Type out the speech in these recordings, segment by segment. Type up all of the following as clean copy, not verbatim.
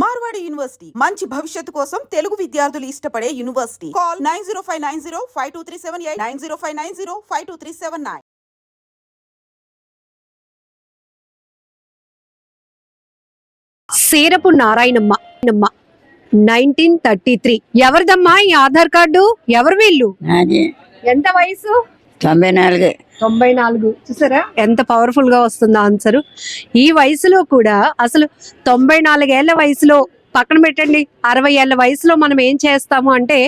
Marwadi university మంచి భవిష్యత్తు కోసం తెలుగు విద్యార్థులు ఇష్టపడే యూనివర్సిటీ. కాల్ 9059052378 9059052379. సేరపు నారాయణమ్మ 1933. ఎవరిదమ్మా ఈ ఆధార్ కార్డు? ఎవరు వీళ్ళు? ఎంత వయసు? 94. చూసారా ఎంత పవర్ఫుల్ గా వస్తుందో ఆన్సర్. ఈ వయసులో కూడా అసలు 94 ఏళ్ల వయసులో పక్కన పెట్టండి, 60 ఏళ్ల వయసులో మనం ఏం చేస్తాము అంటే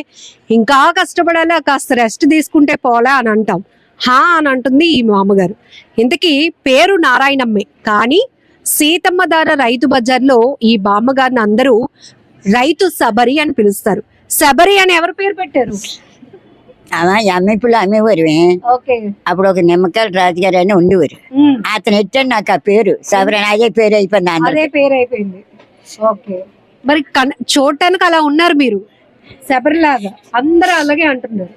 ఇంకా కష్టపడాలా, కాస్త రెస్ట్ తీసుకుంటే పోలా అని అంటాం. హా అని అంటుంది ఈ మామగారు. ఇంతకీ పేరు నారాయణమ్మే, కానీ సీతమ్మధార రైతు బజార్లో ఈ బామ్మగారిని అందరూ రైతు శబరి అని పిలుస్తారు. శబరి అని ఎవరు పేరు పెట్టారు? అమ్మేపులు అమ్మేవారు. అప్పుడు ఒక నిమ్మకాయల రాజుగారు అని ఉండేవారు. అతను ఎట్టాడు నాకు ఆ పేరు శబరి, అదే పేరు అయిపోయింది. అదే పేరు అయిపోయింది. ఓకే, మరి చూడటానికి అలా ఉన్నారు మీరు, శబరిలాగా అందరూ అలాగే అంటున్నారు.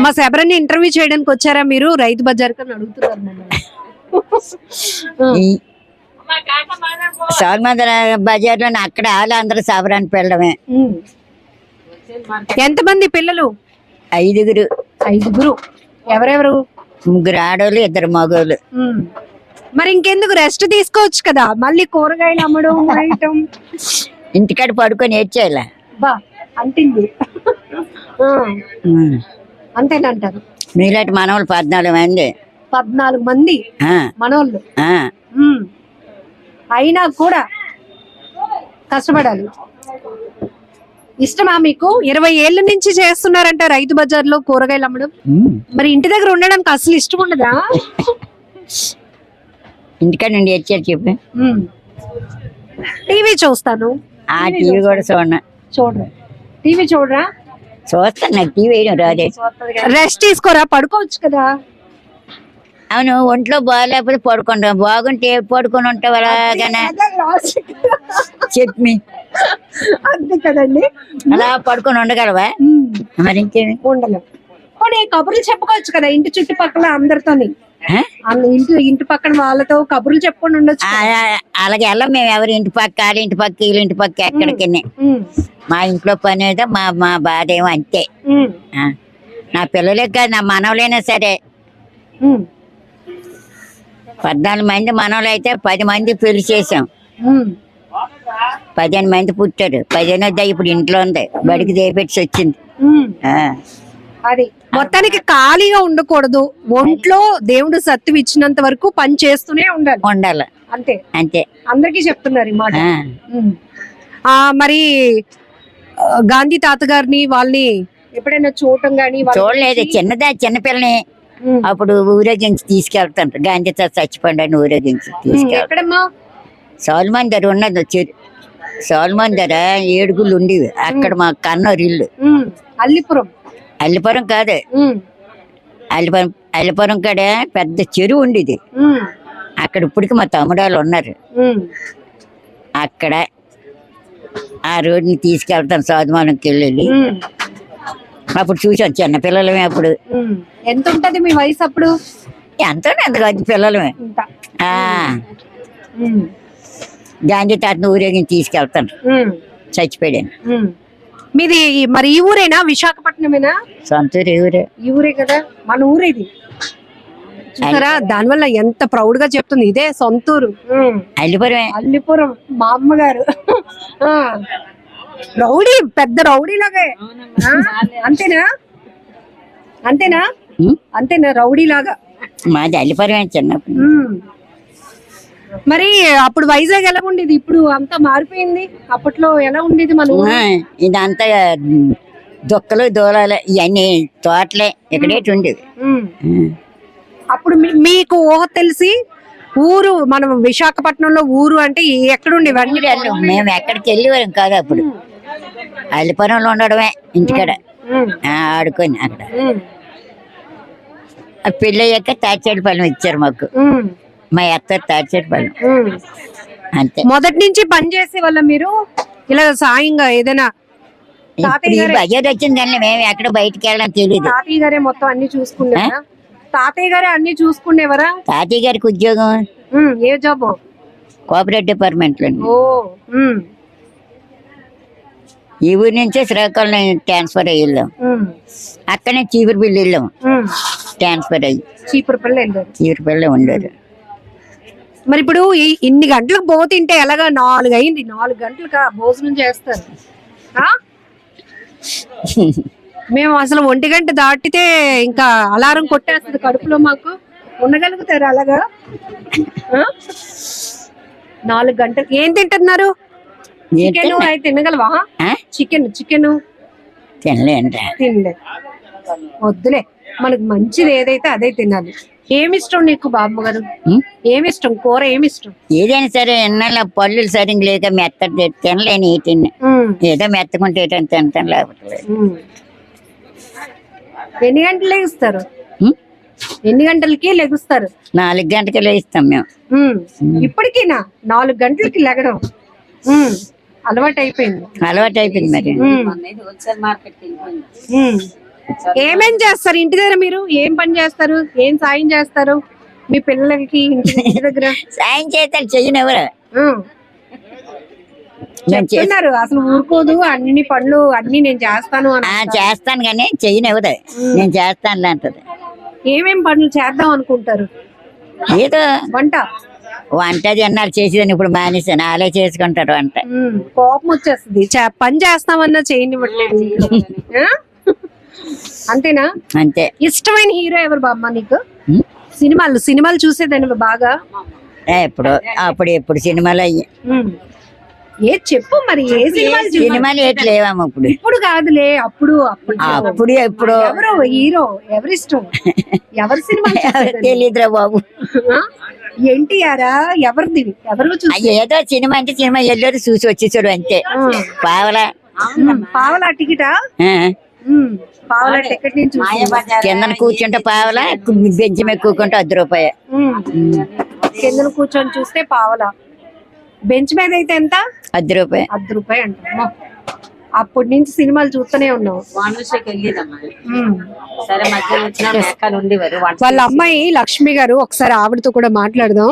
మా శబరిని ఇంటర్వ్యూ చేయడానికి వచ్చారా మీరు రైతు బజార్ కని అడుగుతున్నారు. సౌరమందర బజార్ లో అక్కడ వాళ్ళు అందరూ శబరాన్ని పెళ్ళడమే. ఎంతమంది పిల్లలు? 5. ఎవరెవరు? 3 ఆడోళ్ళు, 2 మగోళ్ళు. మరి ఇంకెందుకు రెస్ట్ తీసుకోవచ్చు కదా, మళ్ళీ కూరగాయలు అమ్మడం వేయటం. ఇంటికాడ పడుకొని ఏడ్చేయాల బా అంటింది. అంతేనంటారు. మీలాంటి మనవాళ్ళు 14 మంది. 14 మంది మనోళ్ళు. అయినా కూడా కష్టపడాలి. ఇష్టమా మీకు? 20 ఏళ్ల నుంచి చేస్తున్నారంట రైతు బజార్ లో కూరగాయలు అమ్మడం. మరి ఇంటి దగ్గర ఉండడానికి అసలు ఇష్టం ఉండదా? ఇంటికాడ నుండి వచ్చారు చెప్పి. టీవీ చూస్తాను. ఆ టీవీ కూడా చూడరా? టీవీ చూడరా? చూస్తాను, నాకు టీవీ వేయడం రాదే. రెస్ట్ తీసుకోరా, పడుకోవచ్చు కదా. అవును, ఒంట్లో బాగాలేకపోతే పడుకుంటాం, బాగుంటే పడుకొని ఉంటావు అలాగనే చెప్పి. అంతే కదండి, అలా పడుకొని ఉండగలవా? మరి ఇంకేమి ఉండలేవు. కబుర్లు చెప్పుకోవచ్చు కదా ఇంటి చుట్టుపక్కల అందరితోని, ఇంటి పక్కన వాళ్ళతో కబుర్లు చెప్పుకొని ఉండొచ్చు. అలాగే వెళ్ళం మేము, ఎవరి ఇంటి పక్క వాళ్ళ ఇంటి పక్క వీళ్ళ ఇంటి పక్క ఎక్కడికి. మా ఇంట్లో పని ఏదో మా బాధ ఏమో అంతే. నా పిల్లలే కాదు, నా మనవలైనా సరే. 14 మంది మనవలు అయితే 10 మంది పెళ్లి చేసాం. 15 మంది పుట్టారు. 15 ఇప్పుడు ఇంట్లో ఉంది, బడికి చేపెట్టి వచ్చింది. అది మొత్తానికి ఖాళీగా ఉండకూడదు, ఒంట్లో దేవుడు సత్తువ ఇచ్చినంత వరకు పని చేస్తూనే ఉండాలి. అంతే అంతే అందరికీ చెప్తున్నారు ఈ మాట. మరి గాంధీ తాత గారిని వాళ్ళని ఎప్పుడైనా చూడటం గానీ? చూడలేదు, చిన్నపిల్లని అప్పుడు ఊరేగించి తీసుకెళ్తాను. గాంధీ తాత చచ్చిపోండి ఊరేగించి తీసుకెళ్తాను. సోల్మందర్ ఉన్నది, సోల్మందర 7 గుళ్ళు ఉండేవి అక్కడ. మా కన్నూరు ఇల్లు అల్లిపురం కాదు, అల్లిపురం కాడ పెద్ద చెరువు ఉండేది అక్కడ. ఇప్పటికి మా తమ్ముడాళ్ళు ఉన్నారు అక్కడ. ఆ రోడ్ని తీసుకెళ్తాను సోదమానంకి వెళ్ళి. అప్పుడు చూసాం చిన్నపిల్లలమే. అప్పుడు ఎంత ఉంటది మీ వయసు అప్పుడు? ఎంత పిల్లలమే. గాంధీ తాతను ఊరేగించి తీసుకెళ్తాను, చచ్చిపోయాను. మీది మరి ఈ ఊరేనా, విశాఖపట్నమేనా? సొంత ఊరే. ఈ ఊరే కదా, మన ఊరే ఇది. చూసారా, దానివల్ల ఎంత ప్రౌడ్ గా చెప్తుంది, ఇదే సొంతూరు. అల్లిపురం మా అమ్మగారు. రౌడీ, పెద్ద రౌడీ లాగే. అంతేనా రౌడీ లాగా? మాది అల్లిపురమే చిన్నప్పుడు. మరి అప్పుడు వైజాగ్ ఎలా ఉండేది? ఇప్పుడు అంతా మారిపోయింది. అప్పట్లో ఎలా ఉండేది మన ఊరు? ఇదంతా దుక్కలు దూలాలు ఇవన్నీ తోటలే ఇక్కడేటి ఉండేది. అప్పుడు మీకు ఊహ తెలిసి ఊరు, మనం విశాఖపట్నంలో ఊరు అంటే ఎక్కడుండేవి? మేము ఎక్కడికి వెళ్ళేవారం కాదు అప్పుడు, అల్లిపురంలో ఉండడమే ఇంటికాడ ఆడుకొని. అక్కడ పెళ్ళి అయ్యాక తాచేడుపాలెం ఇచ్చారు మాకు, మా అత్త తాచేడుపాలెం. అంతే. మొదటి నుంచి పని చేసే వాళ్ళ మీరు ఇలా సాయంగా ఏదైనా? బజార్ వచ్చింది కానీ మేము ఎక్కడ బయటకు వెళ్ళడం తెలియదు. తాతయ్య గారే మొత్తం అన్ని చూసుకునేవారా? తాతయ్య గారే అన్ని చూసుకునేవారా? తాతయ్య గారికి ఉద్యోగం. ఏ జాబ్? కోఆపరేటివ్ డిపార్ట్మెంట్లో. ఓ ఉమ్, ఈ ఊరి నుంచే శ్రీకాకుళం ట్రాన్స్ఫర్ అయ్యి వెళ్ళాం. ఉమ్, అక్కడనే చీపురుపల్లి వెళ్ళాం ఉమ్. ట్రాన్స్ఫర్ అయ్యి. చీపురుపల్లి వెళ్ళారు. చీపురుపల్లి ఉండేది. మరి ఇప్పుడు ఇన్ని గంటలకు బో తింటే ఎలాగా? 4 అయింది, 4 గంటలకు భోజనం చేస్తారు. ఆ? మేము అసలు 1 గంట దాటితే ఇంకా అలారం కొట్టేస్తుంది కడుపులో. మాకు ఉండగలుగుతారు అలాగా? 4 గంటలు ఏం తింటున్నారు? చికెన్ అయితే తినగలవా? చికెన్ తినలేండి. తినలే, వద్దులే. మనకు మంచిది ఏదైతే అదే తినాలి. ఏమిష్టం నీకు బాబు గారు? ఏమిష్టం కూర? ఏమిష్టం? ఏదైనా సరే ఎన్నాళ్ళ పళ్ళు సరిగ్గా లేక మెత్త తినలేని తిన్న ఏదో మెత్తకుంటే ఏటని తింటాం లేకపోతే. ఎన్ని గంటలు లెగుస్తారు? ఎన్ని గంటలకి లెగుస్తారు? 4 గంటలకి లేస్తాం మేము. ఇప్పటికీనా 4 గంటలకి లెగడం అలవాటు అయిపోయింది. మరి. ఏమేం చేస్తారు ఇంటి దగ్గర? మీరు ఏం పని చేస్తారు? ఏం సాయం చేస్తారు మీ పిల్లలకి ఇంటి దగ్గర? సాయం చేస్తారు, చెయ్యనెవరు చెప్తున్నారు అసలు ఊరుకోదు, అన్ని పనులు అన్ని నేను చేస్తాను అని. చేస్తాను కానీ చెయ్యనెవరు, నేను చేస్తాను అంటది. ఏమేం పనులు చేద్దాం అనుకుంటారు? ఏదో వంట ఎన్నాళ్ళు చేసేదని ఇప్పుడు మానేసాను, వాళ్ళే చేసుకుంటారు వంట. కోపం వచ్చేస్తుంది. పని చేస్తామన్నా చేయనివ్వట్లేదు. అంతేనా? అంతే. ఇష్టమైన హీరో ఎవరు బామ్మ నీకు? సినిమాలు చూసేదాన్ని బాగా? ఎప్పుడు సినిమాలు అయ్యి. ఏ చెప్పు మరి, ఏ సినిమాలు ఏటి లేవమ్మా ఇప్పుడు? ఇప్పుడు కాదులే, అప్పుడు ఎప్పుడు ఎవరు హీరో? ఎవరిష్టం? ఎవరి సినిమా తెలీదురా బాబు. ఎన్టీఆరా? ఎవరిది? ఎవరు? ఏదో సినిమా అంటే సినిమా వెళ్ళారు చూసి వచ్చేసాడు అంతే. పావలా టికెటా? పావలా టికెట్ నుంచి కింద కూర్చుంటే పావలా, బెంచ్ మీద కూర్చుంటే 10 రూపాయలు. కింద కూర్చొని చూస్తే పావలా, బెంచ్ మీద అయితే ఎంత? 10 రూపాయలు. 10 రూపాయలు అంట. అప్పటి నుంచి సినిమాలు చూస్తూనే ఉన్నావు. వాళ్ళ అమ్మాయి లక్ష్మి గారు, ఒకసారి ఆవిడతో కూడా మాట్లాడదాం.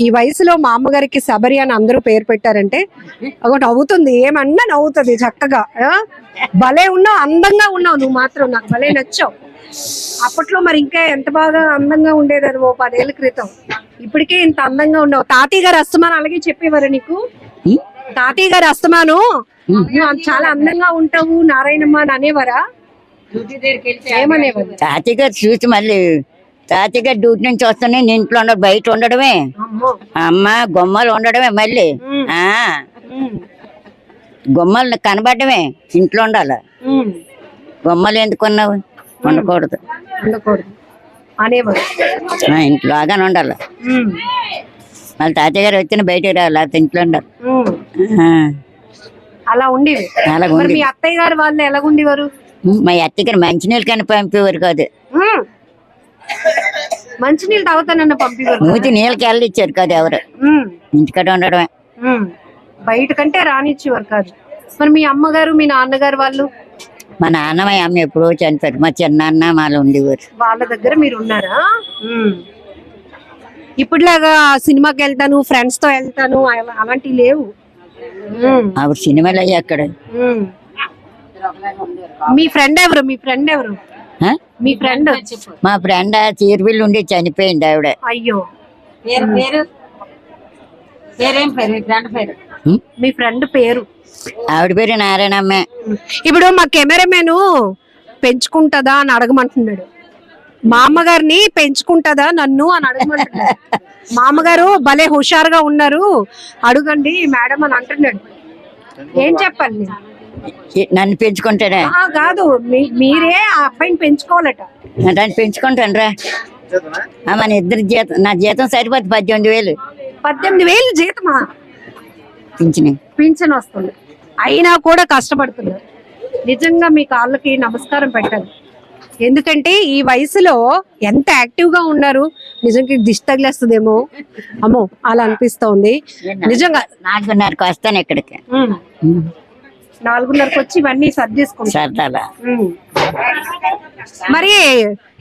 ఈ వయసులో మా అమ్మగారికి శబరి అని అందరూ పేరు పెట్టారంటే ఒకటి నవ్వుతుంది, ఏమన్నా నవ్వుతుంది చక్కగా. భలే ఉన్నావు, అందంగా ఉన్నావు. నువ్వు మాత్రం నాకు భలే నచ్చావు. అప్పట్లో మరి ఇంకా ఎంత బాగా అందంగా ఉండేదని 10 ఏళ్ల క్రితం. ఇప్పటికే ఇంత అందంగా ఉన్నావు. తాతయ్య గారు అస్తమానం అలాగే చెప్పేవారు నీకు? తాతయ్య గారు అస్తమాను నువ్వు చాలా అందంగా ఉంటావు నారాయణమ్మ అని అనేవారా? ఏమనేవారు? తాతయ్య గారు చూసి మళ్ళీ తాతయ్య గారు డ్యూటీ నుంచి వస్తానే ఇంట్లో ఉండదు, బయట ఉండడమే. అమ్మ గుమ్మలు ఉండడమే, మళ్ళీ గుమ్మలు కనబడమే, ఇంట్లో ఉండాలి. గుమ్మలు ఎందుకున్నావు? ఉండకూడదు అనేవారు. ఇంట్లోగానే ఉండాలి. మళ్ళీ తాతయ్య గారు వచ్చిన బయటకు రావాలి, లేకపోతే ఇంట్లో ఉండాలి. అలా ఉండేవి. మీ అత్తయ్య గారు వాళ్ళు ఎలా ఉండేవారు? మా అత్తయ్య గారు మంచినీళ్ళు కానీ పంపేవారు కాదు. మంచినీళ్ళు తాగుతానన్న పంపేవారు. మూతి నీళ్ళకి వెళ్ళిచ్చారు కాదు ఎవరు, ఇంటికాడ ఉండడమే. బయట కంటే రానిచ్చేవారు కాదు. మరి మీ అమ్మగారు మీ నాన్నగారు వాళ్ళు? మా నాన్న మా అమ్మ ఎప్పుడో చనిపోయారు. మా చిన్నాన్న వాళ్ళు ఉండేవారు. వాళ్ళ దగ్గర మీరు ఉన్నారా? ఇప్పుడులాగా సినిమాకి వెళ్తాను, ఫ్రెండ్స్ తో వెళ్తాను అలాంటివి లేవు. అప్పుడు సినిమాలు అయ్యి అక్కడ. మీ ఫ్రెండ్ ఎవరు? మీ ఫ్రెండ్ మా ఫ్రెండ్ చీరబిల్లు ఉండి చనిపోయింది ఆవిడ. అయ్యో, మీ ఫ్రెండ్ పేరు? ఆవిడ పేరు నారాయణమ్మే. ఇప్పుడు మా కెమెరామెన్ పెంచుకుంటదా అని అడగమంటున్నాడు. మా అమ్మగారిని పెంచుకుంటదా నన్ను అని అడగమంటున్నాడు. మా అమ్మగారు భలే హుషారుగా ఉన్నారు, అడగండి మేడం అని అంటున్నాడు. ఏం చెప్పాలి? నన్ను పెంచుకుంటాడా? కాదు, మీరే ఆ అబ్బాయిని పెంచుకోవాలట. దాన్ని పెంచుకుంటాను రా. మన ఇద్దరు జీతం, నా జీతం సరిపోతుంది 18,000. 18,000 జీతమా? పింఛన్ వస్తుంది, అయినా కూడా కష్టపడుతున్నారు. నిజంగా మీ కాళ్ళకి నమస్కారం పెట్టాలి. ఎందుకంటే ఈ వయసులో ఎంత యాక్టివ్ గా ఉన్నారు. నిజంగా దిష్టి తగిలేస్తుందేమో, అమ్మో అలా అనిపిస్తోంది. నిజంగా 4:30కి వస్తాను ఇక్కడికి. 4:30కి వచ్చి ఇవన్నీ సర్దేసుకుంటా. మరి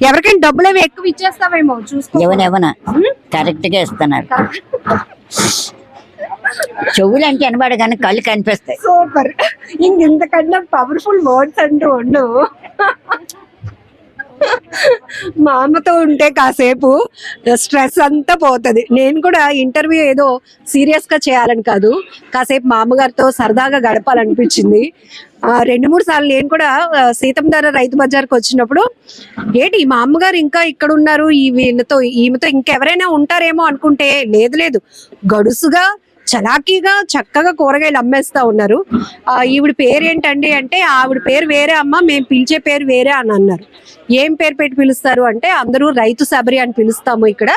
ఎవరికైనా డబ్బులు అవి ఎక్కువ ఇచ్చేస్తావేమో చూసుకో. ఎవనా కరెక్ట్ గా ఇస్తున్నారు. చెవులు అంటే అనబడ కానీ కళ్ళు కనిపిస్తాయి. సూపర్. ఇంతకన్నా పవర్ఫుల్ వర్డ్స్ అంటూ ఉండవు. మా అమ్మతో ఉంటే కాసేపు స్ట్రెస్ అంతా పోతుంది. నేను కూడా ఇంటర్వ్యూ ఏదో సీరియస్ గా చేయాలని కాదు, కాసేపు మా అమ్మగారితో సరదాగా గడపాలనిపించింది. 2-3 సార్లు నేను కూడా సీతంధార రైతు బజార్కి వచ్చినప్పుడు ఏంటి మా అమ్మగారు ఇంకా ఇక్కడ ఉన్నారు, ఈమెతో ఇంకెవరైనా ఉంటారేమో అనుకుంటే లేదు, గడుసుగా చలాకీగా చక్కగా కూరగాయలు అమ్మేస్తా ఉన్నారు. ఈవిడ పేరు ఏంటండి అంటే, ఆవిడ పేరు వేరే అమ్మ, మేము పిలిచే పేరు వేరే అని అన్నారు. ఏం పేరు పెట్టి పిలుస్తారు అంటే, అందరూ రైతు శబరి అని పిలుస్తాము ఇక్కడ,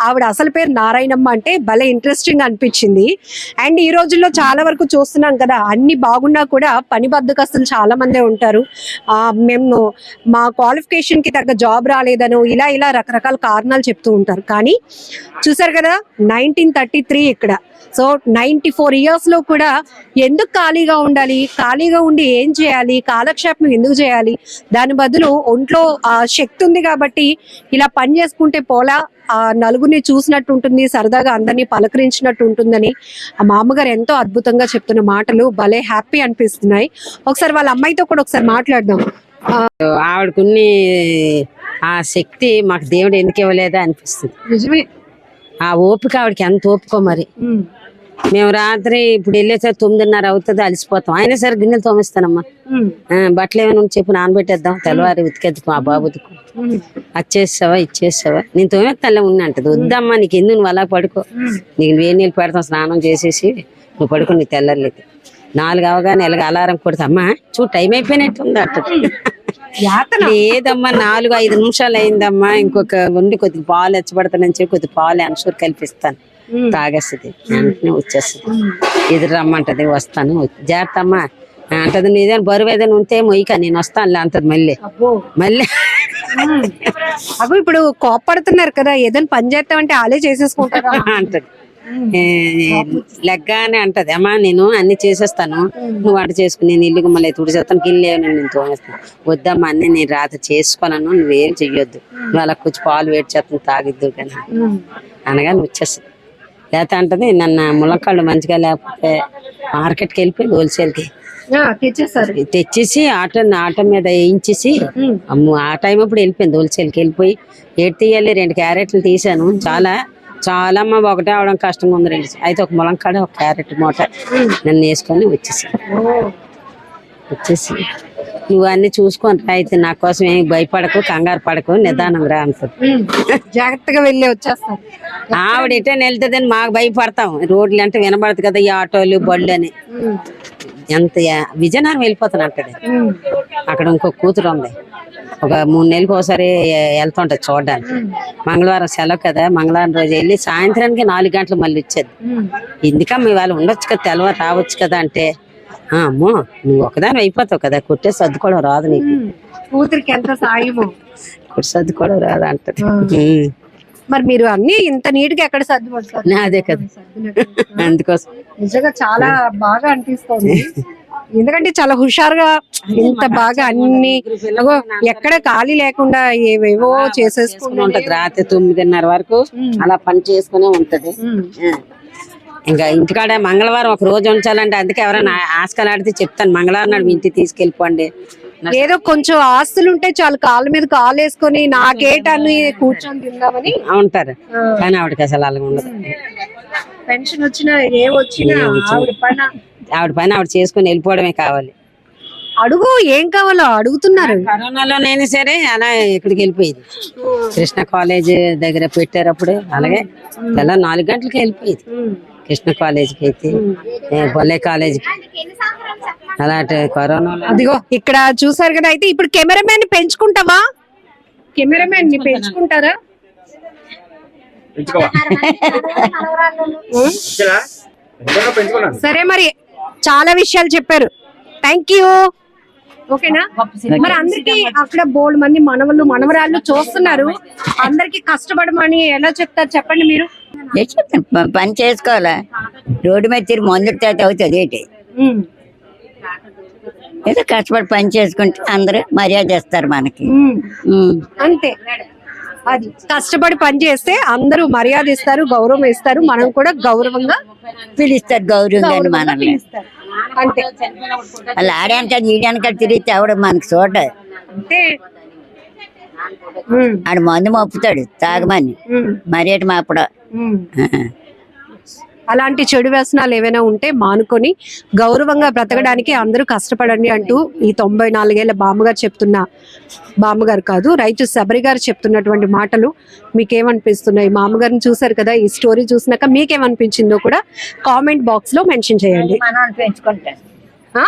ఆవిడ అసలు పేరు నారాయణమ్మ అంటే భలే ఇంట్రెస్టింగ్ అనిపించింది. అండ్ ఈ రోజుల్లో చాలా వరకు చూస్తున్నాం కదా, అన్ని బాగున్నా కూడా పని బద్దకస్తులు చాలా మందే ఉంటారు. మేము మా క్వాలిఫికేషన్ కి తగ్గ జాబ్ రాలేదనో ఇలా రకరకాల కారణాలు చెప్తూ ఉంటారు. కానీ చూసారు కదా 1933 ఇక్కడ. సో 94 years లో కూడా ఎందుకు ఖాళీగా ఉండాలి, ఖాళీగా ఉండి ఏం చేయాలి, కాలక్షేపం ఎందుకు చేయాలి, దాని బదులు ఒంట్లో శక్తి ఉంది కాబట్టి ఇలా పని చేసుకుంటే పోలా, నలుగురిని చూసినట్టు ఉంటుంది, సరదాగా అందరినీ పలకరించినట్టు ఉంటుందని మా అమ్మగారు ఎంతో అద్భుతంగా చెప్తున్న మాటలు భలే హ్యాపీ అనిపిస్తున్నాయి. ఒకసారి వాళ్ళ అమ్మాయితో కూడా ఒకసారి మాట్లాడదాం. ఆవిడకున్ని ఆ శక్తి మాకు దేవుడు ఎందుకు ఇవ్వలేదా అనిపిస్తుంది. నిజమే. ఆ ఓపిక ఆవిడకి ఎంత ఓపికో మరి. మేము రాత్రి ఇప్పుడు వెళ్ళేసరికి 9:30 అవుతుంది, అలసిపోతాం. అయినా సరే గిన్నెలు తోమిస్తానమ్మా, బట్టలు ఏమైనా చెప్పి నానబెట్టేద్దాం, తెల్లవారి ఉతికేద్దాం ఆ బాబుదికు, అది చేసావా ఇది చేసావా, నేను తోమేస్తానులే ఉన్నా అంటది. వద్దమ్మా నీకు ఎందుకు, నువ్వు అలా పడుకో, నీకు వేడి నీళ్ళు పెడతాం, స్నానం చేసేసి నువ్వు పడుకో, నీకు తెల్లర్లేదు. 4 అవగానే ఎలాగ అలారం కొడతా, అమ్మా చూడు టైం అయిపోయినట్టుంది అంటది. లేదమ్మా 4-5 నిమిషాలు అయిందమ్మా, ఇంకొక ఉండి కొద్దిగా పాలు ఎచ్చబడతానని చెప్పి కొద్ది పాలు అన్షూర్ కల్పిస్తాను, తాగేస్తుంది, వెంటనే వచ్చేస్తుంది. ఎదురు రమ్మంటది, వస్తాను, జాగ్రత్త అమ్మా అంటది. ఏదైనా బరువు ఏదైనా ఉంటే మొయ్యక నేను వస్తానులే అంటది. మళ్ళీ అగో ఇప్పుడు కోపడుతున్నారు కదా, ఏదైనా పని చేస్తామంటే ఆలే చేసేసుకుంటారా అంటది. లెగ్గానే అంటది, అమ్మా నేను అన్ని చేసేస్తాను, నువ్వు అటు చేసుకుని నేను ఇల్లు మళ్ళీ తుడిచేస్తాను, గిల్లు నేను తోమేస్తాను. వద్దమ్మా అన్ని నేను రాత్రి చేసుకోను, నువ్వేం చెయ్యొద్దు, నువ్వు అలా కొంచెం పాలు వేడి చేస్తాను తాగిద్దు కానీ అనగా నువ్వు వచ్చేస్తుంది. లేకపోతే అంటది నన్ను ములక్కాళ్ళు మంచిగా లేకపోతే మార్కెట్కి వెళ్ళిపోయి హోల్సేల్కి తెచ్చేసి ఆటో మీద వేయించేసి ఆ టైం అప్పుడు వెళ్ళిపోయింది. హోల్సేల్కి వెళ్ళిపోయి ఏడు తీయాలి, 2 క్యారెట్లు తీసాను. చాలా అమ్మ ఒకటే అవడం కష్టంగా ఉంది, 2 అయితే ఒక ములంకాడ ఒక క్యారెట్ మూట నన్ను వేసుకొని వచ్చేసి నువ్వు అన్ని చూసుకొని అయితే నా కోసం ఏమి భయపడకు, కంగారు పడకు, నిదానం రా అంటుంది. జాగ్రత్తగా వెళ్ళి వచ్చేస్తాం. ఆవిడ ఎటైనా వెళ్తుందని మాకు భయపడతాం, రోడ్లు అంటే వినబడదు కదా ఈ ఆటోలు బళ్ళు అని. ఎంత విజయనగరం వెళ్ళిపోతాను అంటది. అక్కడ ఇంకో కూతురు ఉంది, ఒక 3 నెలలకు ఒకసారి వెళ్తుంటది చూడడానికి. మంగళవారం సెలవు కదా, మంగళవారం రోజు వెళ్ళి సాయంత్రానికి 4 గంటలు మళ్ళీ వచ్చేది. ఎందుకమ్మా ఇవాళ ఉండొచ్చు కదా, తెల్లవారు రావచ్చు కదా అంటే, అమ్మో నువ్వు ఒకదాని అయిపోతావు కదా, కొట్టే సర్దుకోవడం రాదు నీకు, కూతురికి ఎంత సాయమో, కొట్టి సర్దుకోవడం రాదు అంటది. మరి మీరు అన్ని ఇంత నీట్ గా ఎక్కడ సర్దుపడతారు? అదే కదా, అందుకోసం నిజంగా చాలా బాగా అనిపిస్తుంది. ఎందుకంటే చాలా హుషారుగా ఇంత బాగా అన్ని ఎక్కడ ఖాళీ లేకుండా ఏవేవో చేసేసుకుంటూ ఉంటది. రాత్రి 9:30 వరకు అలా పని చేసుకునే ఉంటది. ఇంకా ఇంటికాడ మంగళవారం ఒక రోజు ఉంచాలంటే, అందుకే ఎవరైనా ఆస్కాలు ఆడితే చెప్తాను, మంగళవారం నాడు మీ ఇంటికి తీసుకెళ్ళిపోండి. ఏదో కొంచెం ఆస్తులు ఉంటే చాలు, కాళ్ళ మీద కాలు వేసుకొని నాకేటని కూర్చొని తిందామని ఉంటారు. కానీ ఆవిడకి అసలు అలా ఉండదు. పెన్షన్ వచ్చినా ఏ వచ్చినా ఆవిడ పని ఆవిడ చేసుకుని వెళ్ళిపోవడమే కావాలి. అడుగు ఏం కావాలో అడుగుతున్నారు. కరోనాలోనైనా సరే అలా ఇక్కడికి వెళ్ళిపోయేది. కృష్ణ కాలేజ్ దగ్గర పెట్టారు అప్పుడు, అలాగే తెల్ల 4 గంటలకి వెళ్ళిపోయేది కృష్ణ కాలేజీకి, అయితే బొల్లే కాలేజీకి. అలాంటి కరోనాలో అదిగో ఇక్కడ చూసారు కదా. అయితే ఇప్పుడు కెమెరామెన్ ని పెంచుకుంటావా? కెమెరామెన్ ని పెంచుకుంటారా? సరే మరి చాలా విషయాలు చెప్పారు, థ్యాంక్ యూ. ఓకేనా? మరి అందరికి అక్కడ బోల్డ్ మంది మనవళ్ళు మనవరాళ్ళు చూస్తున్నారు, అందరికి కష్టపడమని ఎలా చెప్తారు చెప్పండి మీరు. పని చేసుకోవాలా, రోడ్డు మీద తిరిగి మందు తాత అవుతుంది ఏంటి, ఏదో కష్టపడి పని చేసుకుంటే అందరూ మర్యాద చేస్తారు మనకి. అంతే. అది కష్టపడి పని చేస్తే అందరూ మర్యాద ఇస్తారు, గౌరవం ఇస్తారు, మనం కూడా గౌరవంగా పిలుస్తారు గౌరవంగా మనల్ని. పిలుస్తారు. అంతే. వాళ్ళు ఆడాక ఈడాక తిరిగితే ఎవడు మనకు చూడ. అంటే ఆడు మందు మప్పుతాడు తాగమని, మరేటి మాపడ. అలాంటి చెడు వ్యసనాలు ఏవైనా ఉంటే మానుకొని గౌరవంగా బ్రతకడానికి అందరూ కష్టపడండి అంటూ ఈ 94 ఏళ్ల బామ్మగారు చెప్తున్న, బామ్మగారు కాదు రైతు శబరి గారు చెప్తున్నటువంటి మాటలు మీకేమనిపిస్తున్నాయి? మామగారిని చూసారు కదా, ఈ స్టోరీ చూసినాక మీకేమనిపించిందో కూడా కామెంట్ బాక్స్ లో మెన్షన్ చేయండి. మనం పెంచుకుంటాం. ఆ?